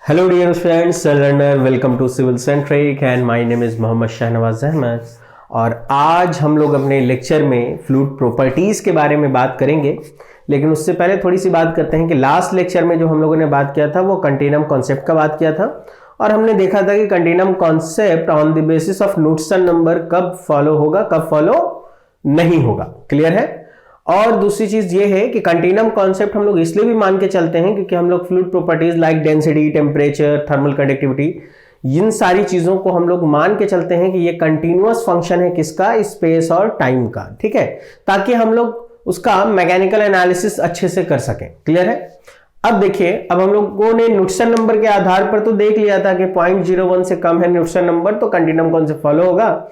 Hello dear friends, learner, welcome to Civil Centric and my name is Mohammad Shahnawaz Ahmad. और आज हम लोग अपने लेक्चर में फ्लूइड प्रॉपर्टीज़ के बारे में बात करेंगे। लेकिन उससे पहले थोड़ी सी बात करते हैं कि लास्ट लेक्चर में जो हम लोगों ने बात किया था वो कंटिन्यूम कॉन्सेप्ट का बात किया था और हमने देखा था कि continuum concept on the basis of Newton number कब फॉलो होगा, कब फॉलो नहीं होगा। क्लियर है। और दूसरी चीज ये है कि कंटिन्यूम कॉन्सेप्ट हम लोग इसलिए भी मान के चलते हैं क्योंकि हम लोग fluid properties like density, temperature, thermal conductivity, इन सारी चीजों को हम लोग मान के चलते हैं कि ये कंटिन्यूअस फंक्शन है किसका, स्पेस और टाइम का। ठीक है, ताकि हम लोग उसका मैकेनिकल एनालिसिस अच्छे से कर सकें। क्लियर है। अब देखिए, अब हम लोगों ने न्यूटन नंबर के आधार पर तो देख लिया था कि 0.01 से कम है न्यूटन नंबर तो कंटिन्यूम कॉन्सेप्ट फॉलो होगा,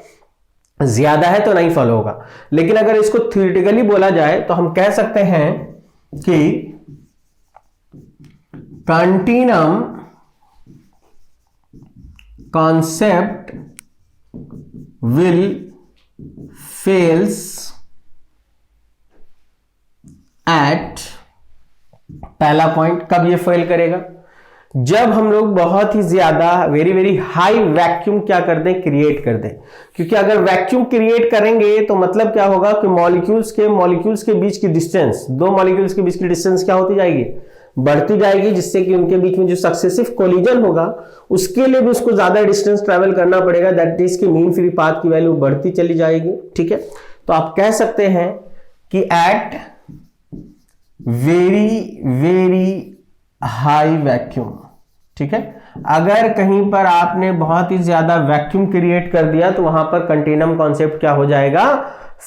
ज्यादा है तो नहीं फॉलो होगा। लेकिन अगर इसको थ्योरेटिकली बोला जाए तो हम कह सकते हैं कि continuum concept will fails at, पहला पॉइंट, कब ये फेल करेगा? जब हम लोग बहुत ही ज्यादा वेरी हाई वैक्यूम क्या कर दें, क्रिएट कर दें। क्योंकि अगर वैक्यूम क्रिएट करेंगे तो मतलब क्या होगा कि मॉलिक्यूल्स के बीच की डिस्टेंस, दो मॉलिक्यूल्स के बीच की डिस्टेंस क्या होती जाएगी, बढ़ती जाएगी, जिससे कि उनके बीच में जो सक्सेसिव कोलिजन होगा उसके लिए भी उसको ज्यादा डिस्टेंस ट्रेवल करना पड़ेगा। दैट इज की मीन फ्री पाथ की वैल्यू बढ़ती चली जाएगी। ठीक है, तो आप कह सकते हैं कि एट वेरी हाई वैक्यूम, ठीक है, अगर कहीं पर आपने बहुत ही ज्यादा वैक्यूम क्रिएट कर दिया तो वहां पर कंटिन्यूम कॉन्सेप्ट क्या हो जाएगा,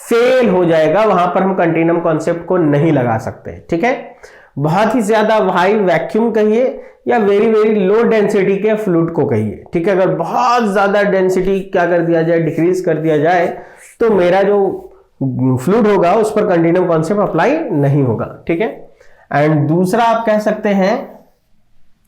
फेल हो जाएगा। वहां पर हम कंटिन्यूम कॉन्सेप्ट को नहीं लगा सकते। ठीक है, बहुत ही ज्यादा हाई वैक्यूम कहिए या वेरी लो डेंसिटी के फ्लूइड को कहिए। ठीक है, अगर बहुत ज्यादा डेंसिटी क्या कर दिया जाए, डिक्रीज कर दिया जाए, तो मेरा जो फ्लूइड होगा उस पर कंटिन्यूम कॉन्सेप्ट अप्लाई नहीं होगा। ठीक है, एंड दूसरा आप कह सकते हैं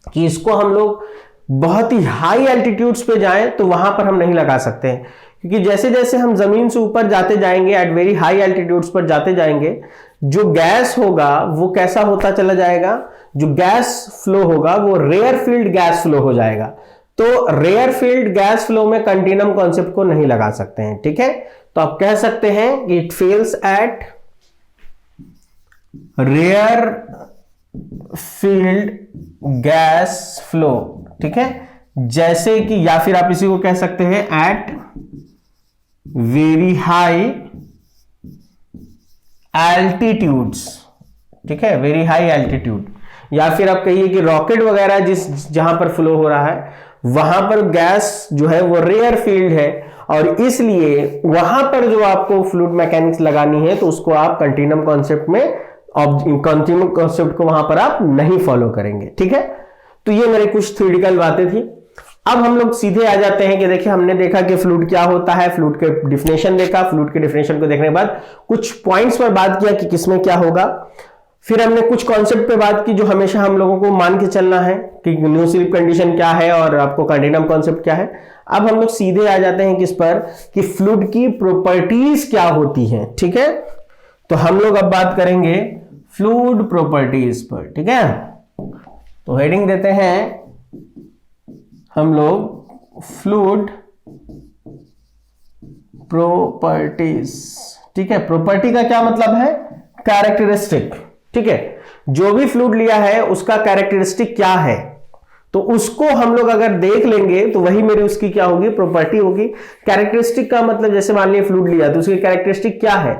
कि इसको हम लोग बहुत ही हाई एल्टीट्यूड्स पे जाएं तो वहां पर हम नहीं लगा सकते हैं, क्योंकि जैसे जैसे हम जमीन से ऊपर जाते जाएंगे, एट वेरी हाई एल्टीट्यूड्स पर जाते जाएंगे, जो गैस होगा वो कैसा होता चला जाएगा, जो गैस फ्लो होगा वो रेयर फील्ड गैस फ्लो हो जाएगा। तो रेयर फील्ड गैस फ्लो में कंटिन्यूम कॉन्सेप्ट को नहीं लगा सकते हैं। ठीक है, तो आप कह सकते हैं कि it fails at rarefied gas flow. ठीक है, जैसे कि, या फिर आप इसी को कह सकते हैं एट वेरी हाई एल्टीट्यूड्स। ठीक है, वेरी हाई एल्टीट्यूड, या फिर आप कहिए कि रॉकेट वगैरह जहां पर फ्लो हो रहा है वहां पर गैस जो है वो रेयर फील्ड है और इसलिए वहां पर जो आपको फ्लूइड मैकेनिक्स लगानी है तो उसको आप कंटिन्यूम कॉन्सेप्ट में, कंटिन्यूम कॉन्सेप्ट को वहां पर आप नहीं फॉलो करेंगे। ठीक है, तो ये मेरी कुछ थ्योरेटिकल बातें थी। अब हम लोग सीधे आ जाते हैं कि देखिए, हमने देखा कि फ्लूइड क्या होता है, फ्लूइड के डिफिनेशन देखा, फ्लूइड के डिफिनेशन को देखने के बाद कुछ पॉइंट्स पर बात किया कि किसमें क्या होगा। फिर हमने कुछ कॉन्सेप्ट पे बात की जो हमेशा हम लोगों को मान के चलना है कि नो स्लिप कंडीशन क्या है और आपको कंटिन्यूम कॉन्सेप्ट क्या है। अब हम लोग सीधे आ जाते हैं किस पर, कि फ्लूइड की प्रॉपर्टीज क्या होती हैं। ठीक है, तो हम लोग अब बात करेंगे फ्लूइड प्रॉपर्टीज पर। ठीक है, तो हेडिंग देते हैं हम लोग फ्लूइड प्रॉपर्टीज। ठीक है, प्रॉपर्टी का क्या मतलब है, कैरेक्टरिस्टिक। ठीक है, जो भी फ्लूइड लिया है उसका कैरेक्टरिस्टिक क्या है, तो उसको हम लोग अगर देख लेंगे तो वही मेरी उसकी क्या होगी, प्रॉपर्टी होगी। कैरेक्टरिस्टिक का मतलब, जैसे मान लिया फ्लूइड लिया तो उसकी कैरेक्टरिस्टिक क्या है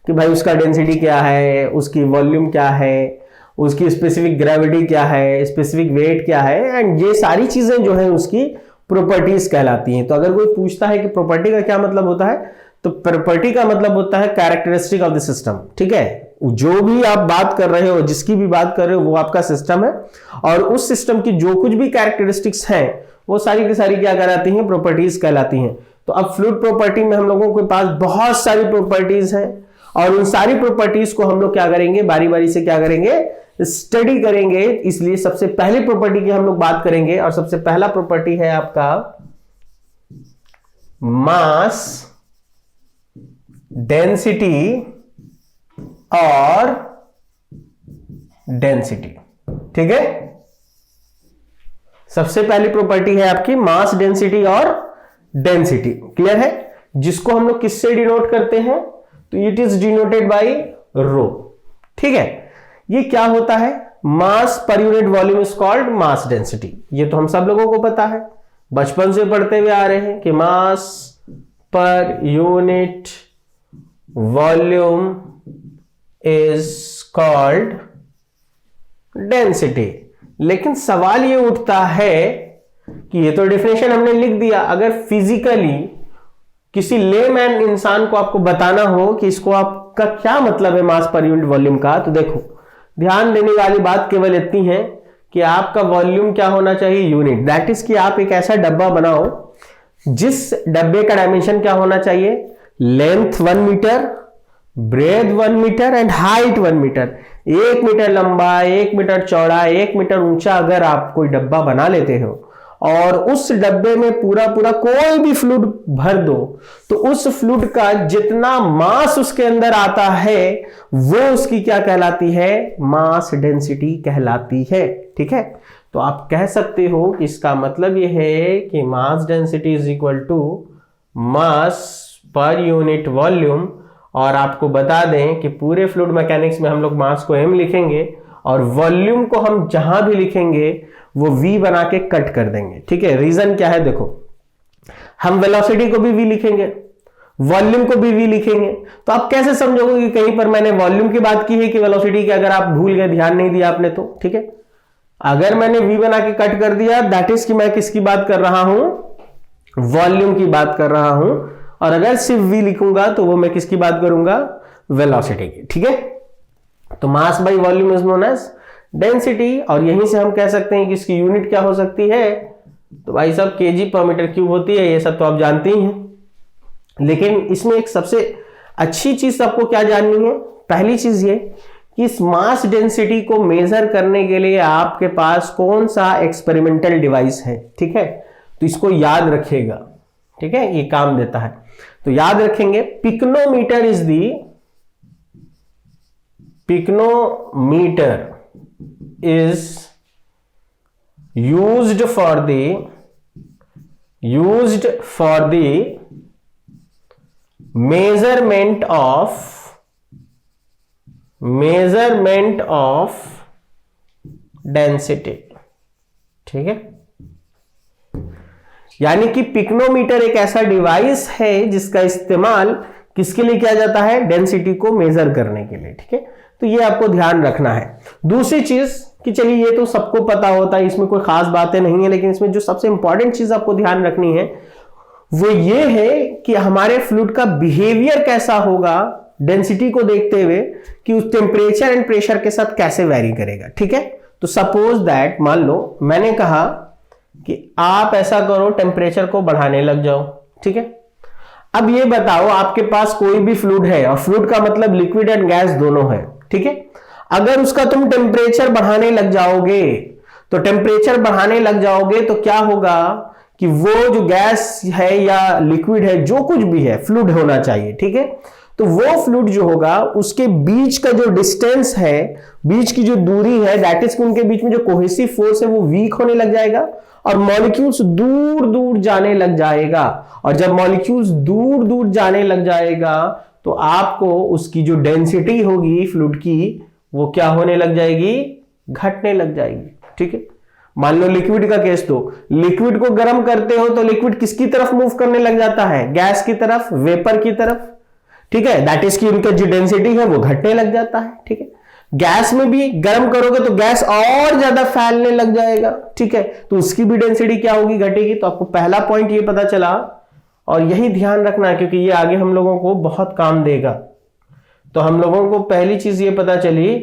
कि भाई उसका डेंसिटी क्या है, उसकी वॉल्यूम क्या है, उसकी स्पेसिफिक ग्रेविटी क्या है, स्पेसिफिक वेट क्या है, एंड ये सारी चीजें जो है उसकी प्रॉपर्टीज कहलाती हैं। तो अगर कोई पूछता है कि प्रॉपर्टी का क्या मतलब होता है, तो प्रॉपर्टी का मतलब होता है कैरेक्टरिस्टिक ऑफ द सिस्टम। ठीक है, जो भी आप बात कर रहे हो, जिसकी भी बात कर रहे हो, वो आपका सिस्टम है और उस सिस्टम की जो कुछ भी कैरेक्टरिस्टिक्स हैं वो सारी की सारी क्या कहलाती हैं, प्रॉपर्टीज कहलाती हैं। तो अब फ्लूइड प्रॉपर्टी में हम लोगों के पास बहुत सारी प्रॉपर्टीज हैं और उन सारी प्रॉपर्टीज को हम लोग क्या करेंगे, बारी बारी से क्या करेंगे, स्टडी करेंगे। इसलिए सबसे पहली प्रॉपर्टी की हम लोग बात करेंगे और सबसे पहला प्रॉपर्टी है आपका मास, डेंसिटी और डेंसिटी। ठीक है, सबसे पहली प्रॉपर्टी है आपकी मास डेंसिटी और डेंसिटी, क्लियर है, जिसको हम लोग किससे डिनोट करते हैं, तो it is denoted by rho. ठीक है, ये क्या होता है, mass per unit volume is called mass density. ये तो हम सब लोगों को पता है, बचपन से पढ़ते हुए आ रहे हैं कि mass per unit volume is called density. लेकिन सवाल ये उठता है कि ये तो डेफिनेशन हमने लिख दिया, अगर फिजिकली किसी लेमैन इंसान को आपको बताना हो कि इसको आपका क्या मतलब है मास पर यूनिट वॉल्यूम का, तो देखो ध्यान देने वाली बात केवल इतनी है कि आपका वॉल्यूम क्या होना चाहिए, यूनिट। दैट इज कि आप एक ऐसा डब्बा बनाओ जिस डब्बे का डायमेंशन क्या होना चाहिए, length 1 metre, breadth 1 metre and height 1 metre. 1 metre लंबा, 1 मीटर चौड़ा, 1 मीटर ऊंचा अगर आप कोई डब्बा बना लेते हो और उस डब्बे में पूरा कोई भी फ्लूइड भर दो, तो उस फ्लूइड का जितना मास उसके अंदर आता है वो उसकी क्या कहलाती है, मास डेंसिटी कहलाती है। ठीक है, तो आप कह सकते हो कि इसका मतलब यह है कि mass density is equal to mass per unit volume. और आपको बता दें कि पूरे फ्लूइड मैकेनिक्स में हम लोग मास को m लिखेंगे और वॉल्यूम को हम जहां भी लिखेंगे वो v बना के कट कर देंगे। ठीक है, रीजन क्या है, देखो हम वेलोसिटी को भी v लिखेंगे, वॉल्यूम को भी v लिखेंगे, तो आप कैसे समझोगे कि कहीं पर मैंने वॉल्यूम की बात की है कि वेलोसिटी की, अगर आप भूल गए, ध्यान नहीं दिया आपने तो। ठीक है, अगर मैंने v बना के कट कर दिया, दैट इज कि मैं किसकी बात कर रहा हूं, वॉल्यूम की बात कर रहा हूं। और अगर सिर्फ v लिखूंगा तो वो मैं किसकी बात करूंगा, वेलोसिटी की। ठीक है, तो mass by volume is known as density. और यहीं से हम कह सकते हैं कि इसकी यूनिट क्या हो सकती है, तो भाई साहब केजी पर मीटर क्यूब होती है, ये सब तो आप जानते ही हैं। लेकिन इसमें एक सबसे अच्छी चीज आपको क्या जाननी है, पहली चीज ये कि इस मास डेंसिटी को मेजर करने के लिए आपके पास कौन सा एक्सपेरिमेंटल डिवाइस है। ठीक है, तो इसको याद रखिएगा। ठीक है, ये काम देता है, तो याद रखेंगे pycnometer is the, pycnometer is used for the measurement of density। ठीक है, यानी कि पिक्नोमीटर एक ऐसा डिवाइस है जिसका इस्तेमाल किसके लिए किया जाता है, डेंसिटी को मेजर करने के लिए। ठीक है, तो ये आपको ध्यान रखना है। दूसरी चीज कि चलिए ये तो सबको पता होता है, इसमें कोई खास बातें नहीं है, लेकिन इसमें जो सबसे इंपॉर्टेंट चीज आपको ध्यान रखनी है वो ये है कि हमारे फ्लूइड का बिहेवियर कैसा होगा डेंसिटी को देखते हुए, कि उस टेम्परेचर एंड प्रेशर के साथ कैसे वेरी करेगा। ठीक है, तो सपोज दैट मान लो मैंने कहा कि आप ऐसा करो, टेम्परेचर को बढ़ाने लग जाओ। ठीक है, अब ये बताओ आपके पास कोई भी फ्लूइड है, और फ्लूइड का मतलब लिक्विड एंड गैस दोनों है। ठीक है, अगर उसका तुम टेम्परेचर बढ़ाने लग जाओगे, तो टेम्परेचर बढ़ाने लग जाओगे तो क्या होगा कि वो जो गैस है या लिक्विड है, जो कुछ भी है, फ्लूइड होना चाहिए। ठीक है, तो वो फ्लूइड जो होगा उसके बीच का जो डिस्टेंस है, बीच की जो दूरी है, दैट इज उनके बीच में जो कोहेसिव फोर्स है वो वीक होने लग जाएगा और मॉलिक्यूल्स दूर दूर जाने लग जाएगा। और जब मॉलिक्यूल्स दूर दूर जाने लग जाएगा तो आपको उसकी जो डेंसिटी होगी फ्लूइड की, वो क्या होने लग जाएगी, घटने लग जाएगी। ठीक है, मान लो लिक्विड का केस, तो लिक्विड को गर्म करते हो तो लिक्विड किसकी तरफ मूव करने लग जाता है, गैस की तरफ, वेपर की तरफ। ठीक है, दैट इज की उनका जो डेंसिटी है वो घटने लग जाता है। ठीक है, गैस में भी गर्म करोगे तो गैस और ज्यादा फैलने लग जाएगा। ठीक है, तो उसकी भी डेंसिटी क्या होगी, घटेगी। तो आपको पहला पॉइंट ये पता चला, और यही ध्यान रखना है क्योंकि ये आगे हम लोगों को बहुत काम देगा। तो हम लोगों को पहली चीज ये पता चली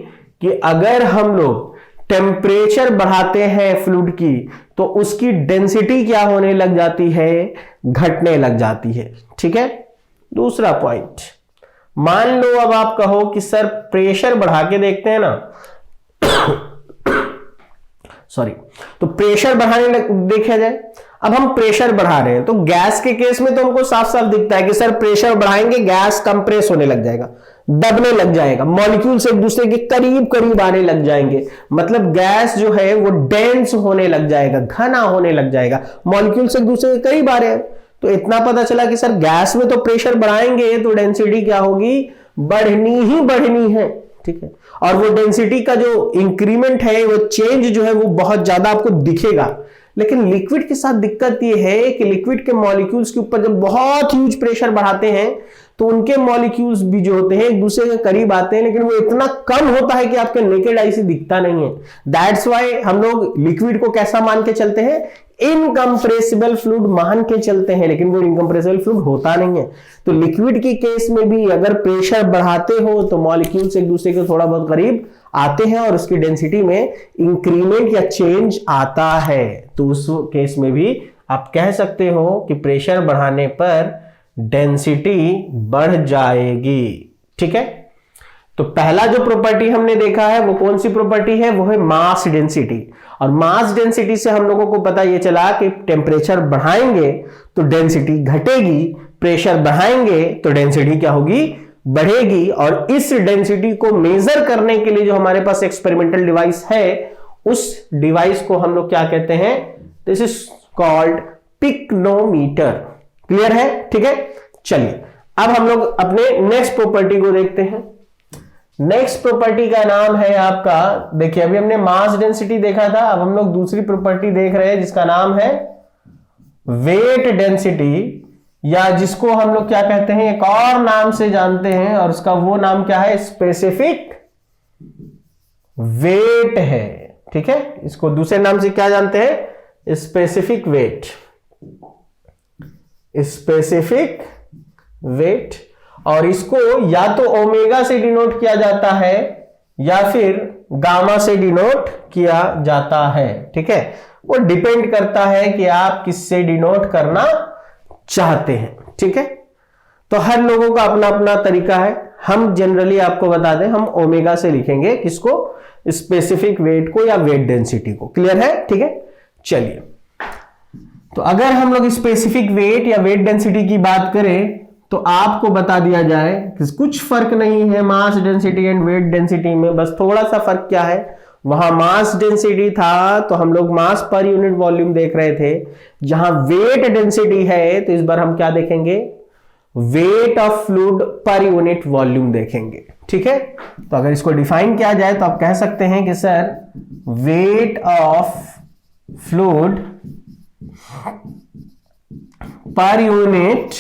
कि अगर हम लोग टेम्परेचर बढ़ाते हैं फ्लूइड की तो उसकी डेंसिटी क्या होने लग जाती है, घटने लग जाती है। ठीक है, दूसरा पॉइंट, मान लो अब आप कहो कि सर प्रेशर बढ़ा के देखते हैं ना, सॉरी, तो प्रेशर बढ़ाने देखा जाए। अब हम प्रेशर बढ़ा रहे हैं तो गैस के केस में तो हमको साफ साफ दिखता है कि सर प्रेशर बढ़ाएंगे गैस कंप्रेस होने लग जाएगा। दबने लग जाएगा, मॉलिक्यूल्स एक दूसरे के करीब करीब आने लग जाएंगे, मतलब गैस जो है वो डेंस होने लग जाएगा, घना होने लग जाएगा, मॉलिक्यूल्स एक दूसरे के करीब आ रहे हैं। तो इतना पता चला कि सर गैस में तो प्रेशर बढ़ाएंगे तो डेंसिटी क्या होगी, बढ़नी ही बढ़नी है, ठीक है। और वो डेंसिटी का जो इंक्रीमेंट है, वो चेंज जो है वो बहुत ज्यादा आपको दिखेगा। लेकिन लिक्विड के साथ दिक्कत ये है कि लिक्विड के मॉलिक्यूल्स के ऊपर जब बहुत ह्यूज प्रेशर बढ़ाते हैं तो उनके मॉलिक्यूल्स भी जो होते हैं एक दूसरे के करीब आते हैं, लेकिन वो इतना कम होता है कि आपके नेकेड आई से दिखता नहीं है। दैट्स वाई हम लोग लिक्विड को कैसा मान के चलते हैं, इनकंप्रेसिबल फ्लूइड मान के चलते हैं, लेकिन वो इनकंप्रेसिबल फ्लूइड होता नहीं है। तो लिक्विड के केस में भी अगर प्रेशर बढ़ाते हो तो मॉलिक्यूल्स एक दूसरे के थोड़ा बहुत करीब आते हैं और उसकी डेंसिटी में इंक्रीमेंट या चेंज आता है। तो उस केस में भी आप कह सकते हो कि प्रेशर बढ़ाने पर डेंसिटी बढ़ जाएगी, ठीक है। तो पहला जो प्रॉपर्टी हमने देखा है वो कौन सी प्रॉपर्टी है, वो है मास डेंसिटी। और मास डेंसिटी से हम लोगों को पता ये चला कि टेम्परेचर बढ़ाएंगे तो डेंसिटी घटेगी, प्रेशर बढ़ाएंगे तो डेंसिटी क्या होगी, बढ़ेगी। और इस डेंसिटी को मेजर करने के लिए जो हमारे पास एक्सपेरिमेंटल डिवाइस है, उस डिवाइस को हम लोग क्या कहते हैं, this is called pycnometer. Clear है, ठीक है। चलिए अब हम लोग अपने नेक्स्ट प्रॉपर्टी को देखते हैं। नेक्स्ट प्रॉपर्टी का नाम है आपका, देखिए अभी हमने मास डेंसिटी देखा था, अब हम लोग दूसरी प्रॉपर्टी देख रहे हैं जिसका नाम है वेट डेंसिटी, या जिसको हम लोग क्या कहते हैं, एक और नाम से जानते हैं, और उसका वो नाम क्या है, स्पेसिफिक वेट है, ठीक है। इसको दूसरे नाम से क्या जानते हैं, स्पेसिफिक वेट, स्पेसिफिक वेट। और इसको या तो ओमेगा से डिनोट किया जाता है या फिर गामा से डिनोट किया जाता है, ठीक है। वो डिपेंड करता है कि आप किससे डिनोट करना चाहते हैं, ठीक है। तो हर लोगों का अपना अपना तरीका है। हम जनरली आपको बता दें, हम ओमेगा से लिखेंगे किसको, स्पेसिफिक वेट को या वेट डेंसिटी को। क्लियर है, ठीक है। चलिए तो अगर हम लोग स्पेसिफिक वेट या वेट डेंसिटी की बात करें तो आपको बता दिया जाए कि कुछ फर्क नहीं है mass density and weight density में, बस थोड़ा सा फर्क क्या है, वहां मास डेंसिटी था तो हम लोग मास पर यूनिट वॉल्यूम देख रहे थे, जहां वेट डेंसिटी है तो इस बार हम क्या देखेंगे, वेट ऑफ फ्लूइड पर यूनिट वॉल्यूम देखेंगे, ठीक है। तो अगर इसको डिफाइन किया जाए तो आप कह सकते हैं कि सर वेट ऑफ फ्लूइड पर unit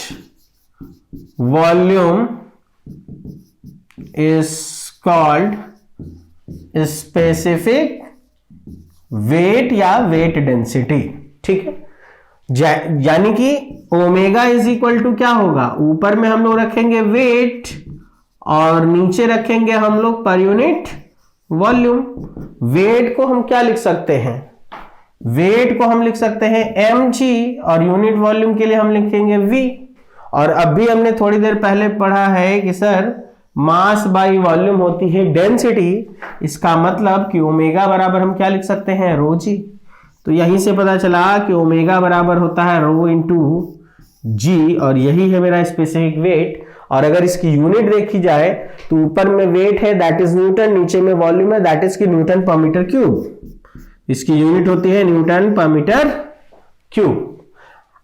volume is called specific weight या वेट डेंसिटी, ठीक है। यानी कि ओमेगा इज इक्वल टू क्या होगा, ऊपर में हम लोग रखेंगे वेट और नीचे रखेंगे हम लोग पर यूनिट वॉल्यूम। वेट को हम क्या लिख सकते हैं, वेट को हम लिख सकते हैं mg और यूनिट वॉल्यूम के लिए हम लिखेंगे v। और अभी हमने थोड़ी देर पहले पढ़ा है कि सर मास बाई वॉल्यूम होती है डेंसिटी, इसका मतलब कि ओमेगा बराबर हम क्या लिख सकते हैं, रो जी। तो यहीं से पता चला कि ओमेगा बराबर होता है रो इंटू जी, और यही है मेरा स्पेसिफिक वेट। और अगर इसकी यूनिट देखी जाए तो ऊपर में वेट है दैट इज न्यूटन, नीचे में वॉल्यूम है दैट इज की न्यूटन पर मीटर क्यूब। इसकी यूनिट होती है न्यूटन पर मीटर क्यूब।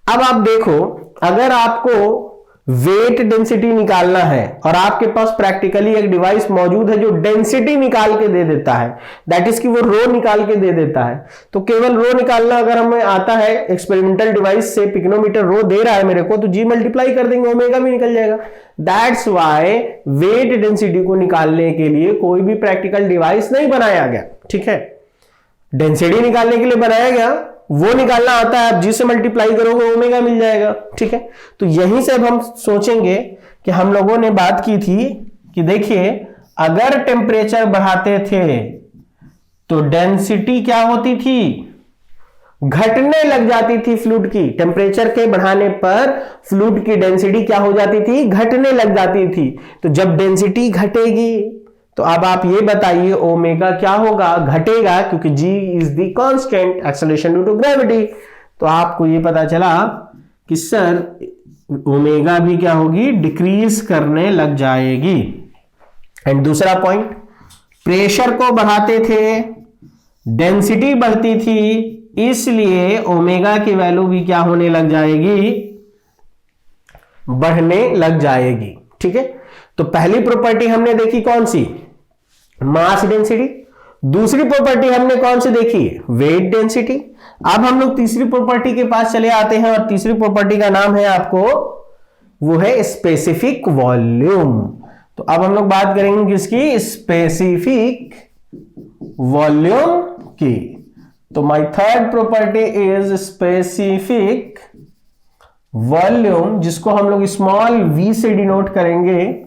अब आप देखो, अगर आपको वेट डेंसिटी निकालना है और आपके पास प्रैक्टिकली एक डिवाइस मौजूद है जो डेंसिटी निकाल के दे देता है, दैट इज कि वो रो निकाल के दे देता है, तो केवल रो निकालना अगर हमें आता है एक्सपेरिमेंटल डिवाइस से, पिक्नोमीटर रो दे रहा है मेरे को, तो जी मल्टीप्लाई कर देंगे, ओमेगा भी निकल जाएगा। दैट्स वाई वेट डेंसिटी को निकालने के लिए कोई भी प्रैक्टिकल डिवाइस नहीं बनाया गया, ठीक है। डेंसिटी निकालने के लिए बनाया गया, वो निकालना आता है, आप जी से मल्टीप्लाई करोगे ओमेगा मिल जाएगा, ठीक है। तो यहीं से अब हम सोचेंगे कि हम लोगों ने बात की थी कि देखिए अगर टेम्परेचर बढ़ाते थे तो डेंसिटी क्या होती थी, घटने लग जाती थी फ्लूइड की। टेम्परेचर के बढ़ाने पर फ्लूइड की डेंसिटी क्या हो जाती थी, घटने लग जाती थी। तो जब डेंसिटी घटेगी तो अब आप ये बताइए ओमेगा क्या होगा, घटेगा, क्योंकि g is the constant acceleration due to gravity. तो आपको ये पता चला कि सर ओमेगा भी क्या होगी, डिक्रीज करने लग जाएगी। एंड दूसरा पॉइंट, प्रेशर को बढ़ाते थे, डेंसिटी बढ़ती थी, इसलिए ओमेगा की वैल्यू भी क्या होने लग जाएगी, बढ़ने लग जाएगी। ठीक है, तो पहली प्रॉपर्टी हमने देखी कौन सी, मास डेंसिटी। दूसरी प्रॉपर्टी हमने कौन सी देखी, वेट डेंसिटी। अब हम लोग तीसरी प्रॉपर्टी के पास चले आते हैं, और तीसरी प्रॉपर्टी का नाम है आपको, वो है स्पेसिफिक वॉल्यूम। तो अब हम लोग बात करेंगे किसकी, स्पेसिफिक वॉल्यूम की। तो my third property is specific volume, जिसको हम लोग स्मॉल v से डिनोट करेंगे।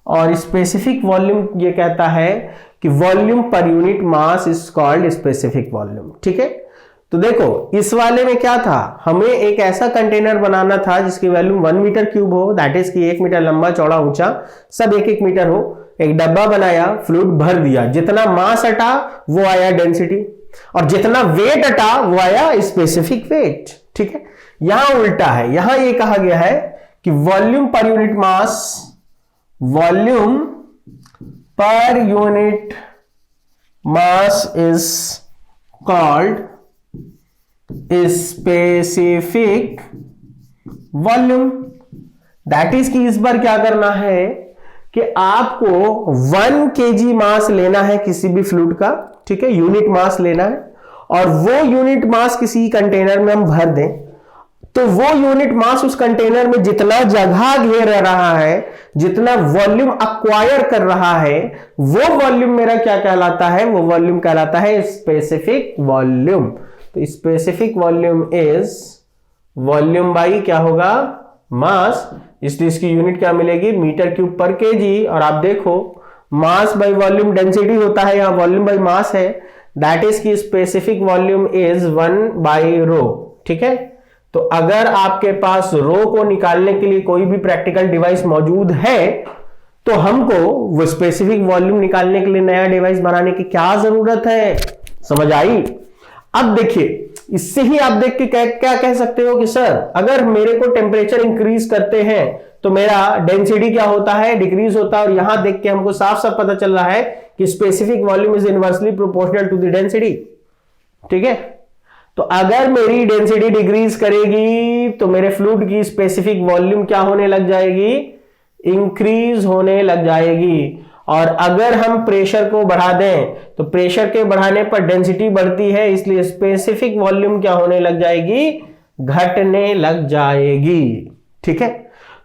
और स्पेसिफिक वॉल्यूम ये कहता है कि volume per unit mass is called specific volume. ठीक है, तो देखो इस वाले में क्या था, हमें एक ऐसा कंटेनर बनाना था जिसकी वैल्यू 1 मीटर क्यूब हो, दैट इज कि 1 मीटर लंबा चौड़ा ऊंचा, सब 1-1 मीटर हो। एक डब्बा बनाया, फ्लूइड भर दिया, जितना मास हटा वो आया डेंसिटी, और जितना वेट हटा वो आया स्पेसिफिक वेट। ठीक है, यहां उल्टा है, यहां ये कहा गया है कि volume per unit mass, volume per unit mass is called specific volume. That is कि इस बार क्या करना है कि आपको 1 kg मास लेना है किसी भी फ्लूइड का। ठीक है, यूनिट मास लेना है, और वो यूनिट मास किसी कंटेनर में हम भर दें, तो वो यूनिट मास उस कंटेनर में जितना जगह घेर रहा है, जितना वॉल्यूम अक्वायर कर रहा है, वो वॉल्यूम मेरा क्या कहलाता है, वो वॉल्यूम कहलाता है स्पेसिफिक वॉल्यूम। तो specific volume is volume by क्या होगा, मास, इसलिए इसकी यूनिट क्या मिलेगी, मीटर क्यूब पर केजी। और आप देखो मास बाई वॉल्यूम डेंसिटी होता है, यहां वॉल्यूम बाई मास है, दैट इज की स्पेसिफिक वॉल्यूम इज 1/ρ। ठीक है, तो अगर आपके पास रो को निकालने के लिए कोई भी प्रैक्टिकल डिवाइस मौजूद है, तो हमको वो स्पेसिफिक वॉल्यूम निकालने के लिए नया डिवाइस बनाने की क्या जरूरत है, समझ आई। अब देखिए, इससे ही आप देख के क्या कह सकते हो कि सर अगर मेरे को टेम्परेचर इंक्रीज करते हैं तो मेरा डेंसिटी क्या होता है, डिक्रीज होता है। और यहां देख के हमको साफ साफ पता चल रहा है कि specific volume is inversely proportional to the density. ठीक है, तो अगर मेरी डेंसिटी डिक्रीज करेगी तो मेरे फ्लूइड की स्पेसिफिक वॉल्यूम क्या होने लग जाएगी, इंक्रीज होने लग जाएगी। और अगर हम प्रेशर को बढ़ा दें तो प्रेशर के बढ़ाने पर डेंसिटी बढ़ती है, इसलिए स्पेसिफिक वॉल्यूम क्या होने लग जाएगी, घटने लग जाएगी। ठीक है,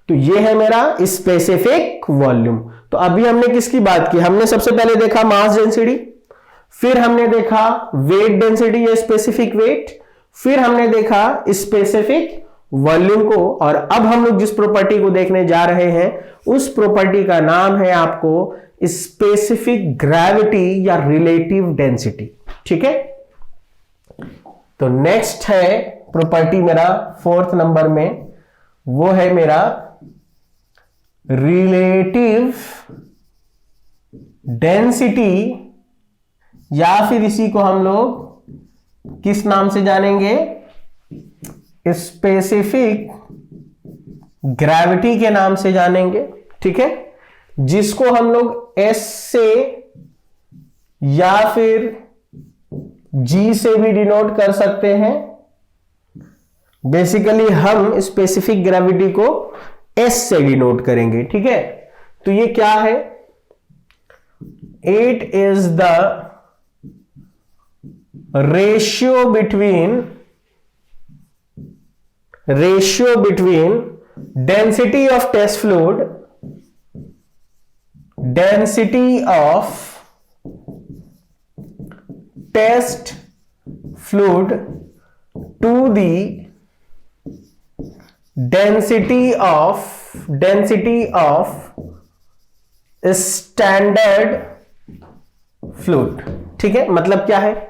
तो ये है मेरा स्पेसिफिक वॉल्यूम। तो अभी हमने किसकी बात की, हमने सबसे पहले देखा मास डेंसिटी, फिर हमने देखा वेट डेंसिटी या स्पेसिफिक वेट, फिर हमने देखा स्पेसिफिक वॉल्यूम को। और अब हम लोग जिस प्रॉपर्टी को देखने जा रहे हैं उस प्रॉपर्टी का नाम है आपको स्पेसिफिक ग्रेविटी या रिलेटिव डेंसिटी। ठीक है, तो नेक्स्ट है प्रॉपर्टी मेरा 4th नंबर में, वो है मेरा रिलेटिव डेंसिटी, या फिर इसी को हम लोग किस नाम से जानेंगे, स्पेसिफिक ग्रेविटी के नाम से जानेंगे। ठीक है, जिसको हम लोग S से या फिर G से भी डिनोट कर सकते हैं। बेसिकली हम स्पेसिफिक ग्रेविटी को S से डिनोट करेंगे। ठीक है, तो ये क्या है, it is the ratio between density of test fluid, density of test fluid to the density of standard fluid. ठीक है, मतलब क्या है,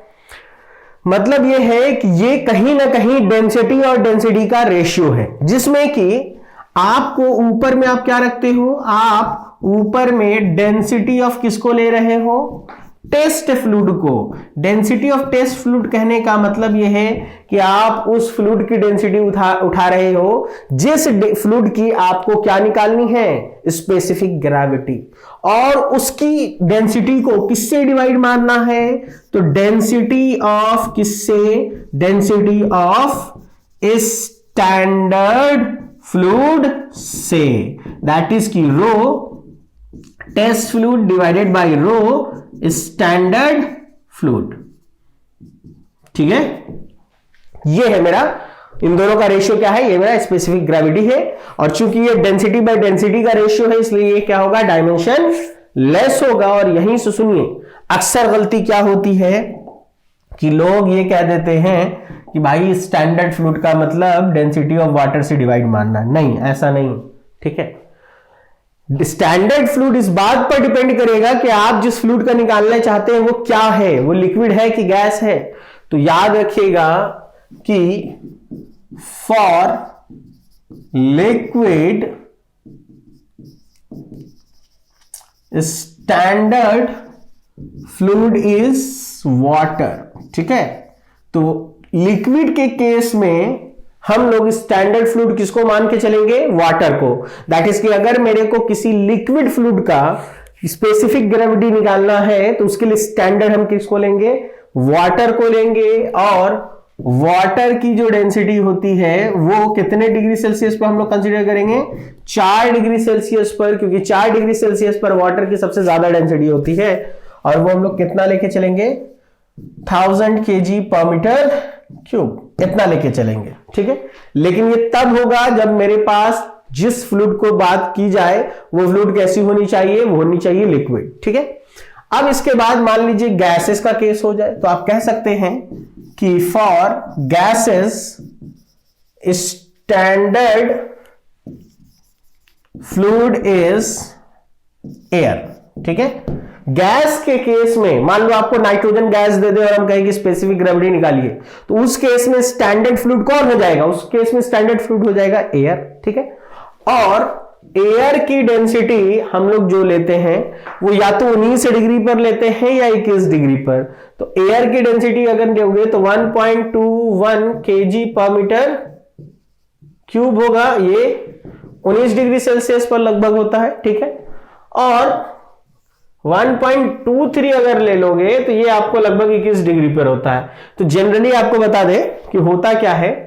मतलब यह है कि ये कहीं ना कहीं डेंसिटी और डेंसिटी का रेशियो है, जिसमें कि आपको ऊपर में आप क्या रखते हो, आप ऊपर में डेंसिटी ऑफ किसको ले रहे हो, टेस्ट फ्लूइड को। डेंसिटी ऑफ टेस्ट फ्लूइड कहने का मतलब यह है कि आप उस फ्लूइड की डेंसिटी उठा रहे हो जिस फ्लूइड की आपको क्या निकालनी है, स्पेसिफिक ग्रेविटी, और उसकी डेंसिटी को किससे डिवाइड मारना है, तो डेंसिटी ऑफ किससे, डेंसिटी ऑफ स्टैंडर्ड फ्लूइड से, दैट इज की rho test fluid divided by rho standard fluid. ठीक है, ये है मेरा, इन दोनों का रेशियो क्या है, ये मेरा स्पेसिफिक ग्रेविटी है, और चूंकि ये डेंसिटी बाय डेंसिटी का रेशियो है इसलिए ये क्या होगा, डायमेंशन लेस होगा। और यहीं से सुनिए अक्सर गलती क्या होती है कि लोग ये कह देते हैं कि भाई स्टैंडर्ड फ्लूइड का मतलब डेंसिटी ऑफ वाटर से डिवाइड मारना, नहीं, ऐसा नहीं। ठीक है, स्टैंडर्ड फ्लूइड इस बात पर डिपेंड करेगा कि आप जिस फ्लूइड का निकालना चाहते हैं वो क्या है, वो लिक्विड है कि गैस है। तो याद रखिएगा कि for liquid standard fluid is water. ठीक है, तो लिक्विड के केस में हम लोग स्टैंडर्ड फ्लूइड किसको मान के चलेंगे, वाटर को। दैट इज कि अगर मेरे को किसी लिक्विड फ्लूइड का स्पेसिफिक ग्रेविटी निकालना है तो उसके लिए स्टैंडर्ड हम किसको लेंगे, वाटर को लेंगे। और वाटर की जो डेंसिटी होती है वो कितने डिग्री सेल्सियस पर हम लोग कंसीडर करेंगे, 4 डिग्री सेल्सियस पर, क्योंकि 4 डिग्री सेल्सियस पर वाटर की सबसे ज्यादा डेंसिटी होती है। और वो हम लोग कितना लेके चलेंगे, 1000 kg per मीटर क्यूब, इतना लेके चलेंगे। ठीक है, लेकिन ये तब होगा जब मेरे पास जिस फ्लूइड को बात की जाए वो फ्लूइड कैसी होनी चाहिए, वो होनी चाहिए लिक्विड। ठीक है, अब इसके बाद मान लीजिए गैसेस का केस हो जाए तो आप कह सकते हैं कि for gases standard fluid is air. ठीक है, गैस के केस में मान लो आपको नाइट्रोजन गैस दे दे और हम कहें कि स्पेसिफिक ग्रेविटी निकालिए, तो उस केस में स्टैंडर्ड फ्लूइड कौन हो जाएगा, उस केस में स्टैंडर्ड फ्लूइड हो जाएगा एयर। ठीक है, और एयर की डेंसिटी हम लोग जो लेते हैं वो या तो 19 डिग्री पर लेते हैं या 21 डिग्री पर। तो एयर की डेंसिटी अगर दोगे तो 1.21 kg पर मीटर क्यूब होगा, ये 19 डिग्री सेल्सियस पर लगभग होता है। ठीक है, और 1.23 अगर ले लोगे तो ये आपको लगभग 21 डिग्री पर होता है। तो जनरली आपको बता दें कि होता क्या है,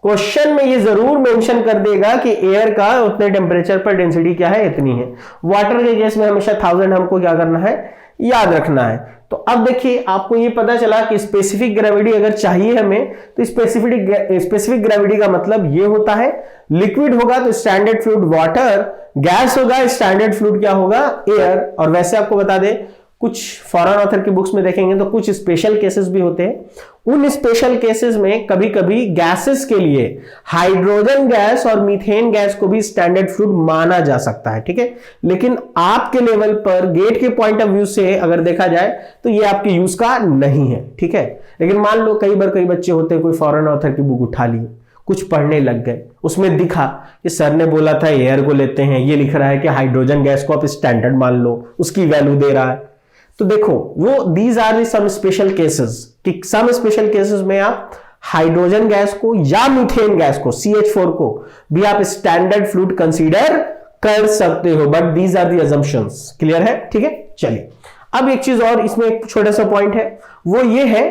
क्वेश्चन में ये जरूर मेंशन कर देगा कि एयर का उतने टेम्परेचर पर डेंसिटी क्या है, इतनी है। वाटर के केस में हमेशा 1000 हमको क्या करना है, याद रखना है। तो अब देखिए आपको ये पता चला कि स्पेसिफिक ग्रेविटी अगर चाहिए हमें तो स्पेसिफिक ग्रेविटी का मतलब ये होता है, लिक्विड होगा तो स्टैंडर्ड फ्लूइड वाटर, गैस होगा स्टैंडर्ड फ्लूइड क्या होगा, एयर। और वैसे आपको बता दें कुछ फॉरेन ऑथर की बुक्स में देखेंगे तो कुछ स्पेशल केसेस भी होते हैं। उन स्पेशल केसेस में कभी कभी गैसेस के लिए हाइड्रोजन गैस और मीथेन गैस को भी स्टैंडर्ड फ्लूइड माना जा सकता है। ठीक है, लेकिन आपके लेवल पर गेट के पॉइंट ऑफ व्यू से अगर देखा जाए तो ये आपके यूज का नहीं है। ठीक है, लेकिन मान लो कई बार कई बच्चे होते हैं कोई फॉरेन ऑथर की बुक उठा ली, कुछ पढ़ने लग गए, उसमें दिखा कि सर ने बोला था एयर को लेते हैं, ये लिख रहा है कि हाइड्रोजन गैस को आप स्टैंडर्ड मान लो, उसकी वैल्यू दे रहा है। तो देखो वो these are some special cases, कि सम स्पेशल केसेस में आप हाइड्रोजन गैस को या मीथेन गैस को CH4 को भी आप स्टैंडर्ड फ्लूइड कंसीडर कर सकते हो, but these are the assumptions. Clear है? ठीक है, चलिए अब एक चीज और इसमें एक छोटा सा पॉइंट है, वो ये है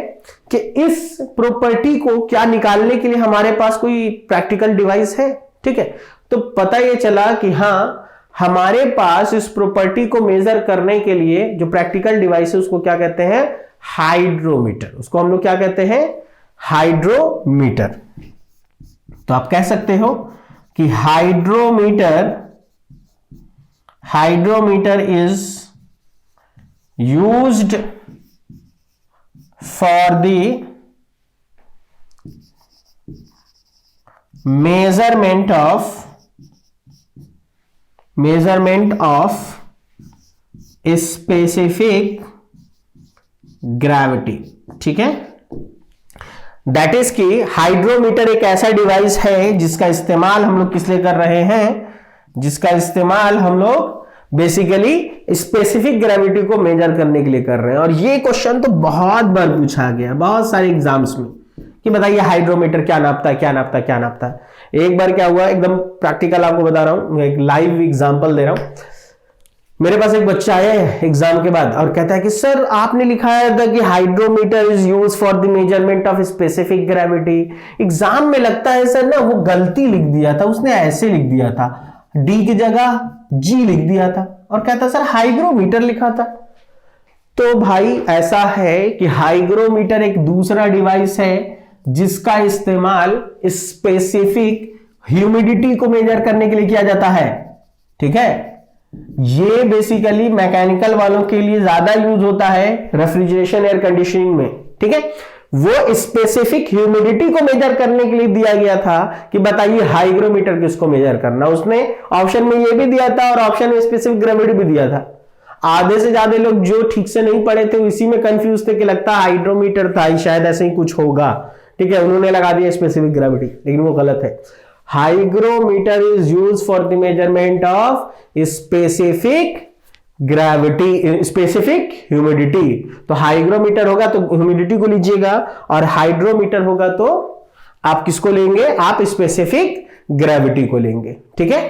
कि इस प्रॉपर्टी को क्या निकालने के लिए हमारे पास कोई प्रैक्टिकल डिवाइस है। ठीक है, तो पता ये चला कि हाँ हमारे पास इस प्रॉपर्टी को मेजर करने के लिए जो प्रैक्टिकल डिवाइस है उसको क्या कहते हैं, हाइड्रोमीटर। उसको हम लोग क्या कहते हैं, हाइड्रोमीटर। तो आप कह सकते हो कि hydrometer is used for the measurement of specific gravity. ठीक है, दैट इज कि हाइड्रोमीटर एक ऐसा डिवाइस है जिसका इस्तेमाल हम लोग किस लिए कर रहे हैं, जिसका इस्तेमाल हम लोग बेसिकली स्पेसिफिक ग्रेविटी को मेजर करने के लिए कर रहे हैं। और ये क्वेश्चन तो बहुत बार पूछा गया बहुत सारे एग्जाम्स में कि बताइए हाइड्रोमीटर क्या नापता है, क्या नापता है, क्या नापता है। एक बार क्या हुआ, एकदम प्रैक्टिकल आपको बता रहा हूं, एक लाइव एग्जांपल दे रहा हूं। मेरे पास एक बच्चा आया है एग्जाम के बाद और कहता है कि सर आपने लिखाया था कि hydrometer is use for the measurement of specific gravity. Exam में लगता है सर ना वो गलती लिख दिया था, उसने ऐसे लिख दिया था, डी की जगह जी लिख दिया था और कहता सर हाइग्रोमीटर लिखा था। तो भाई ऐसा है कि हाइग्रोमीटर एक दूसरा डिवाइस है जिसका इस्तेमाल स्पेसिफिक ह्यूमिडिटी को मेजर करने के लिए किया जाता है। ठीक है, ये बेसिकली मैकेनिकल वालों के लिए ज्यादा यूज होता है रेफ्रिजरेशन एयर कंडीशनिंग में। ठीक है, वो स्पेसिफिक ह्यूमिडिटी को मेजर करने के लिए दिया गया था कि बताइए हाइग्रोमीटर किसको मेजर करना। उसने ऑप्शन में ये भी दिया था और ऑप्शन में स्पेसिफिक ग्रेविटी भी दिया था। आधे से ज्यादा लोग जो ठीक से नहीं पढ़े थे इसी में कंफ्यूज थे कि लगता हाइड्रोमीटर था, शायद ऐसे ही कुछ होगा। ठीक है, उन्होंने लगा दिया स्पेसिफिक ग्रेविटी, लेकिन वो गलत है। Hygrometer is use for the measurement of specific gravity, specific humidity. तो हाइग्रोमीटर होगा तो ह्यूमिडिटी को लीजिएगा और हाइड्रोमीटर होगा तो आप किसको लेंगे, आप स्पेसिफिक ग्रेविटी को लेंगे। ठीक है,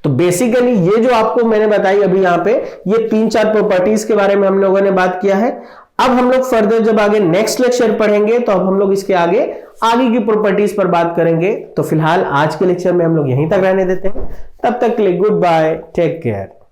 तो बेसिकली ये जो आपको मैंने बताई अभी यहां पे, ये 3-4 प्रॉपर्टीज के बारे में हम लोगों ने बात किया है। अब हम लोग फर्दर जब आगे नेक्स्ट लेक्चर पढ़ेंगे तो अब हम लोग इसके आगे की प्रॉपर्टीज पर बात करेंगे। तो फिलहाल आज के लेक्चर में हम लोग यहीं तक रहने देते हैं। तब तक के लिए गुड बाय, टेक केयर।